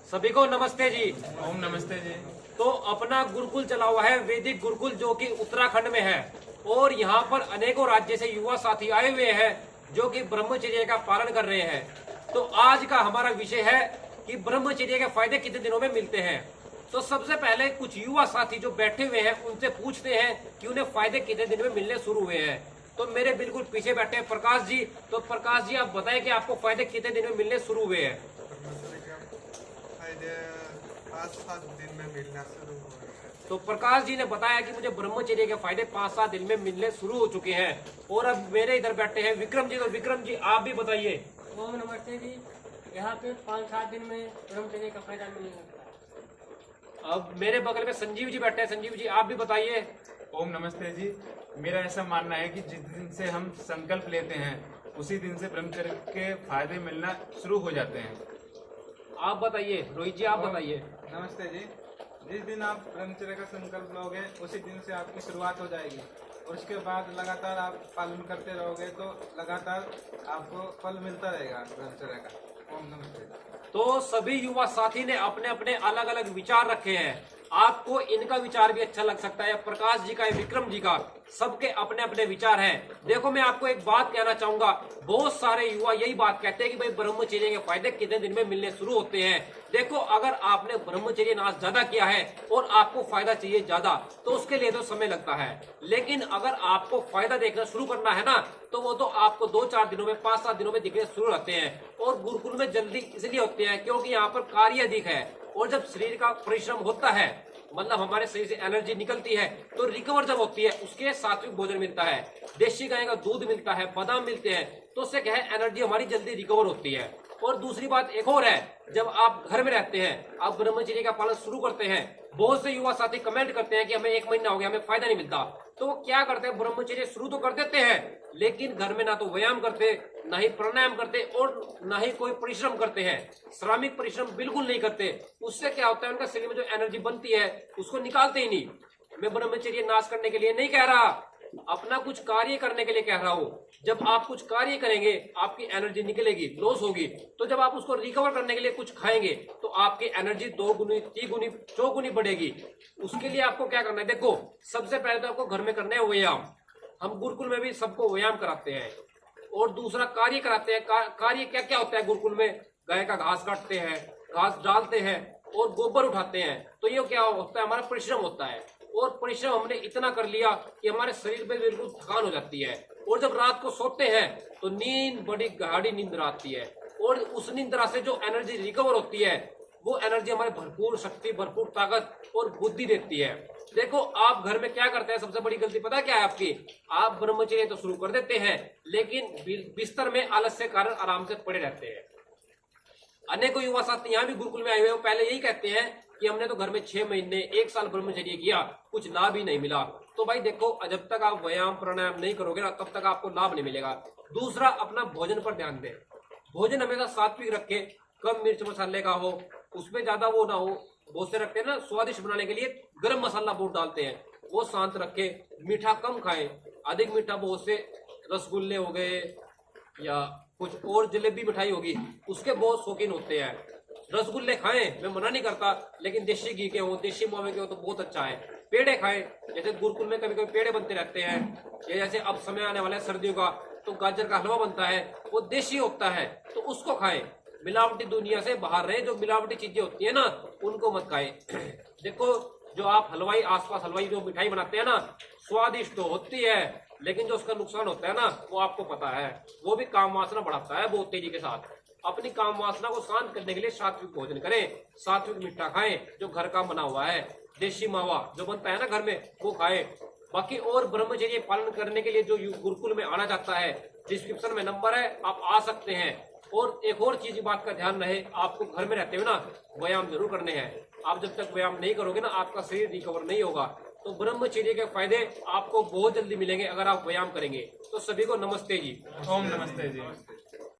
सभी को नमस्ते जी। ओम नमस्ते जी। तो अपना गुरुकुल चला हुआ है वैदिक गुरुकुल, जो कि उत्तराखंड में है, और यहाँ पर अनेकों राज्य से युवा साथी आए हुए हैं जो कि ब्रह्मचर्य का पालन कर रहे हैं। तो आज का हमारा विषय है कि ब्रह्मचर्य के फायदे कितने दिनों में मिलते हैं। तो सबसे पहले कुछ युवा साथी जो बैठे हुए हैं उनसे पूछते हैं कि उन्हें फायदे कितने दिन में मिलने शुरू हुए हैं। तो मेरे बिल्कुल पीछे बैठे हैं प्रकाश जी। तो प्रकाश जी, आप बताएं कि आपको फायदे कितने दिन में मिलने शुरू हुए हैं। फायदे 5-7 दिन में मिलना शुरू हुए हैं। तो प्रकाश जी ने बताया कि मुझे ब्रह्मचर्य के फायदे 5-7 दिन में मिलने शुरू हो चुके हैं। और अब मेरे इधर बैठे हैं विक्रम जी। तो विक्रम जी, आप भी बताइए। ओम नमस्ते जी। यहाँ पे 5-7 दिन में ब्रह्मचर्य का फायदा मिलने लगता है। अब मेरे बगल में संजीव जी बैठे हैं। संजीव जी, आप भी बताइए। ओम नमस्ते जी। मेरा ऐसा मानना है कि जिस दिन से हम संकल्प लेते हैं उसी दिन से ब्रह्मचर्य के फायदे मिलना शुरू हो जाते हैं। आप बताइए। रोहित जी, आप बताइए। नमस्ते जी। जिस दिन आप ब्रह्मचर्य का संकल्प लोगे उसी दिन से आपकी शुरुआत हो जाएगी और उसके बाद लगातार आप पालन करते रहोगे तो लगातार आपको फल मिलता रहेगा ब्रह्मचर्य का। ओम नमस्ते। तो सभी युवा साथी ने अपने अपने अलग अलग विचार रखे हैं। आपको इनका विचार भी अच्छा लग सकता है, प्रकाश जी का या विक्रम जी का, सबके अपने अपने विचार हैं। देखो, मैं आपको एक बात कहना चाहूंगा। बहुत सारे युवा यही बात कहते हैं कि भाई ब्रह्मचर्य के फायदे कितने दिन में मिलने शुरू होते हैं। देखो, अगर आपने ब्रह्मचर्य नाश ज्यादा किया है और आपको फायदा चाहिए ज्यादा, तो उसके लिए तो समय लगता है। लेकिन अगर आपको फायदा देखना शुरू करना है ना, तो वो तो आपको 2-4 दिनों में, 5-7 दिनों में दिखने शुरू होते हैं। और गुरुकुल में जल्दी इसलिए होते हैं क्योंकि यहाँ पर कार्य अधिक है। और जब शरीर का परिश्रम होता है, मतलब हमारे शरीर से एनर्जी निकलती है, तो रिकवर जब होती है उसके सात्विक भोजन मिलता है, देशी गाय का दूध मिलता है, बादाम मिलते हैं, तो उससे क्या है, एनर्जी हमारी जल्दी रिकवर होती है। और दूसरी बात एक और है, जब आप घर में रहते हैं, आप ब्रह्मचर्य का पालन शुरू करते हैं, बहुत से युवा साथी कमेंट करते हैं कि हमें 1 महीना हो गया, हमें फायदा नहीं मिलता। तो वो क्या करते हैं, ब्रह्मचर्य शुरू तो कर देते हैं, लेकिन घर में ना तो व्यायाम करते, ना ही प्राणायाम करते और ना ही कोई परिश्रम करते हैं। श्रमिक परिश्रम बिल्कुल नहीं करते। उससे क्या होता है, उनका शरीर में जो एनर्जी बनती है उसको निकालते ही नहीं। मैं ब्रह्मचर्य नाश करने के लिए नहीं कह रहा, अपना कुछ कार्य करने के लिए कह रहा हूँ। जब आप कुछ कार्य करेंगे आपकी एनर्जी निकलेगी, लॉस होगी, तो जब आप उसको रिकवर करने के लिए कुछ खाएंगे तो आपकी एनर्जी 2 गुनी, 3 गुनी, 4 गुनी बढ़ेगी। उसके लिए आपको क्या करना है, देखो, सबसे पहले तो आपको घर में करना है व्यायाम। हम गुरुकुल में भी सबको व्यायाम कराते हैं। और दूसरा कार्य कराते हैं। कार्य क्या क्या होता है गुरुकुल में, गाय का घास काटते हैं, घास डालते हैं और गोबर उठाते हैं। तो ये क्या होता है, हमारा परिश्रम होता है। और परिश्रम हमने इतना कर लिया कि हमारे शरीर पे बिल्कुल थकान हो जाती है। और जब रात को सोते हैं तो नींद, बड़ी गाढ़ी नींद आती है। और उस नींद से जो एनर्जी रिकवर होती है, वो एनर्जी हमारे भरपूर शक्ति, भरपूर ताकत और बुद्धि देती है। देखो, आप घर में क्या करते हैं, सबसे बड़ी गलती पता क्या है आपकी, आप ब्रह्मचर्य तो शुरू कर देते हैं लेकिन बिस्तर में आलस्य के कारण आराम से पड़े रहते हैं। अनेकों युवा साथी यहाँ भी गुरुकुल में आए हुए, पहले यही कहते हैं कि हमने तो घर में 6 महीने, 1 साल ब्रह्मचर्य किया, कुछ लाभ ही नहीं मिला। तो भाई देखो, जब तक आप व्यायाम प्राणायाम नहीं करोगे ना, तब तक आपको लाभ नहीं मिलेगा। दूसरा, अपना भोजन पर ध्यान दें। भोजन हमेशा सात्विक रखे, कम मिर्च मसाले का हो, उसमें ज्यादा वो ना हो। बहुत से रखते हैं ना, स्वादिष्ट बनाने के लिए गरम मसाला बहुत डालते हैं, वो शांत रखे। मीठा कम खाएं, अधिक मीठा बहुत से रसगुल्ले हो गए या कुछ और जलेबी मिठाई होगी, उसके बहुत शौकीन होते हैं। रसगुल्ले खाएं, मैं मना नहीं करता, लेकिन देशी घी के हो, देशी मावे के हो तो बहुत अच्छा है। पेड़े खाएं, जैसे गुरुकुल में कभी कभी पेड़े बनते रहते हैं, या जैसे अब समय आने वाला है सर्दियों का, तो गाजर का हलवा बनता है, वो देशी होता है, तो उसको खाएं। मिलावटी दुनिया से बाहर रहे, जो मिलावटी चीजें होती है ना उनको मत खाएं। देखो, जो आप हलवाई, आसपास हलवाई जो मिठाई बनाते हैं ना, स्वादिष्ट तो होती है, लेकिन जो उसका नुकसान होता है ना, वो आपको पता है। वो भी काम वासना बढ़ाता है बहुत तेजी के साथ। अपनी काम वासना को शांत करने के लिए सात्विक भोजन करें, सात्विक मीठा खाएं जो घर का बना हुआ है, देशी मावा जो बनता है ना घर में, वो खाएं। बाकी और ब्रह्मचर्य पालन करने के लिए जो गुरुकुल में आना चाहता है, डिस्क्रिप्शन में नंबर है, आप आ सकते हैं। और एक और चीज बात का ध्यान रहे, आपको घर में रहते हुए ना व्यायाम जरूर करने हैं। आप जब तक व्यायाम नहीं करोगे ना, आपका शरीर रिकवर नहीं होगा। तो ब्रह्मचर्य के फायदे आपको बहुत जल्दी मिलेंगे अगर आप व्यायाम करेंगे। तो सभी को नमस्ते जी। ओम नमस्ते जी।